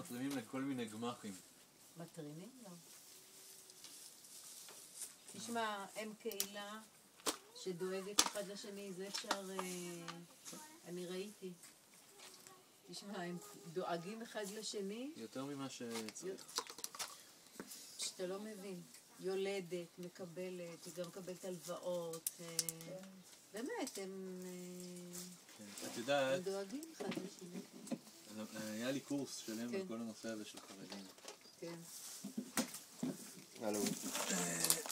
מתרימים לכל מיני גמחים. מתרימים? לא. תשמע, הם קהילה שדואגת אחד לשני, זה אפשר... אני ראיתי. תשמע, הם דואגים אחד לשני. יותר ממה שצריך. שאתה לא מבין. יולדת, מקבלת, היא גם מקבלת הלוואות. באמת, הם דואגים אחד לשני. היה לי קורס שלם על כל הנושא הזה של חרדים. כן.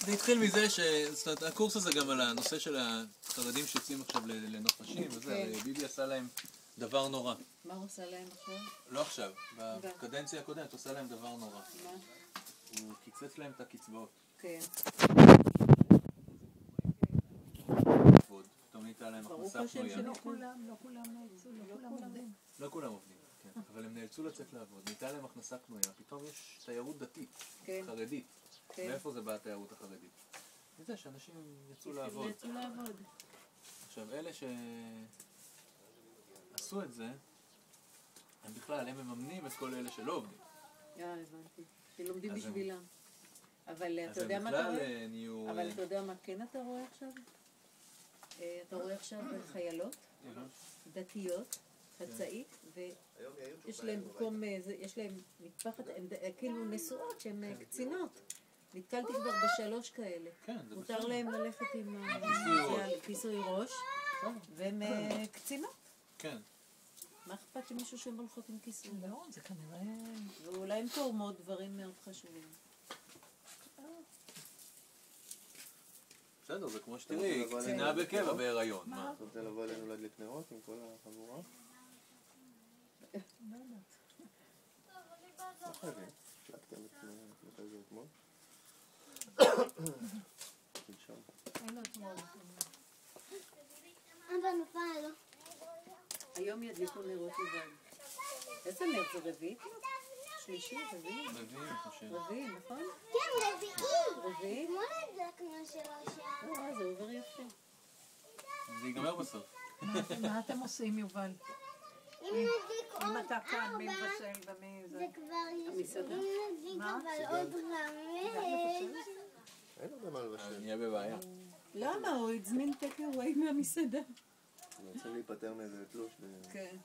זה התחיל מזה שהקורס הזה גם על הנושא של החרדים שיוצאים עכשיו לנופשים וזה, ביבי עשה להם דבר נורא. מה הוא עושה להם עכשיו? לא עכשיו, בקדנציה הקודמת הוא עושה להם דבר נורא. מה? הוא קיצץ להם את הקצבאות. כן. פתאום ניתן להם הכנסה פנויה. לא כולם נאלצו, לא כולם עובדים. לא כולם עובדים, כן. אבל הם נאלצו לצאת לעבוד. ניתן להם הכנסה פנויה, פתאום יש תיירות דתית, חרדית. מאיפה זה בא התיירות החרדית? זה שאנשים יצאו לעבוד. עכשיו, אלה שעשו את זה, הם בכלל, הם מממנים את כל אלה שלא עובדים. הבנתי. שלומדים בשבילם. אבל אתה יודע מה אתה רואה? אבל אתה יודע מה כן אתה רואה עכשיו? אתה רואה עכשיו חיילות, דתיות, חצאית, ויש להם מקום, יש להם מטפחת, הן כאילו נשואות שהן קצינות. נתקלתי כבר ב3 כאלה. מותר להם ללכת עם כיסוי ראש, והן קצינות. כן. מה אכפת שמישהו שהן הולכות עם כיסוי? לא, זה כנראה... ואולי הן תורמות דברים מאוד חשובים. בסדר, זה כמו שתראי, קצינה בקבע בהיריון. מה? אתה רוצה לבוא אלינו להדליק נרות עם כל החבורה? לא יודעת. לא חייבים. שלקתם את זה אתמול? שלשום. אין לו אתמול. אבא נופל, לא? היום ידליקו נרות לבד. איזה נר זה רביעי? שלישי, רביעי? רביעי, אני חושב. רביעי, נכון? כן, רביעי. רביעי? אתמול הדלקנו 3 שעות. זה עובר יפה. זה ייגמר בסוף. מה אתם עושים, יובל? אם נדליק עוד אם אתה כאן, 4, מי מבשל ומי זה? זה כבר המסעדה. אם נדליק אבל עוד 5. אין הרבה מה לבשל. נהיה בבעיה. למה? הוא הזמין טק אווי מהמסעדה. אני רוצה להיפטר מאיזה תלוש כן.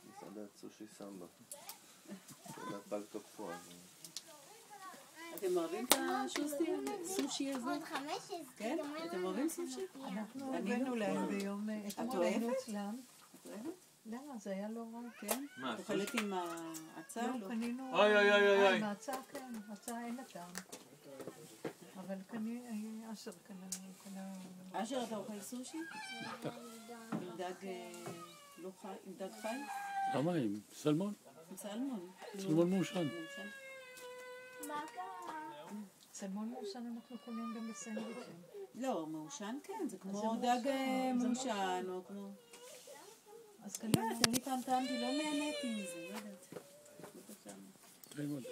במסעדת סושי סמבה. מסעדת פג תוקפו. אתם אוהבים את הסושי הזה? עוד 5 כן? אתם אוהבים סושי? אנחנו הבאנו להם ביום... את אוהבת? את אוהבת? למה? זה היה לא רע. כן? מה? אוכלת עם ההצעה? לא, קנינו... אוי. מהצעה כן, הצעה אין הטעם. אבל אשר קנה... אשר, אתה אוכל סושי? עם דג... לא חי? עם דג חי? למה? עם סלמון. עם סלמון. סלמון מעושן. מה קרה? סלמון מעושן אנחנו קונים גם בסנדוויצ'ים. לא, מעושן כן, זה כמו דג מעושן או כמו... אז לא יודעת, אני פעם טעמתי, לא נהניתי מזה, לא יודעת. טעים עוד.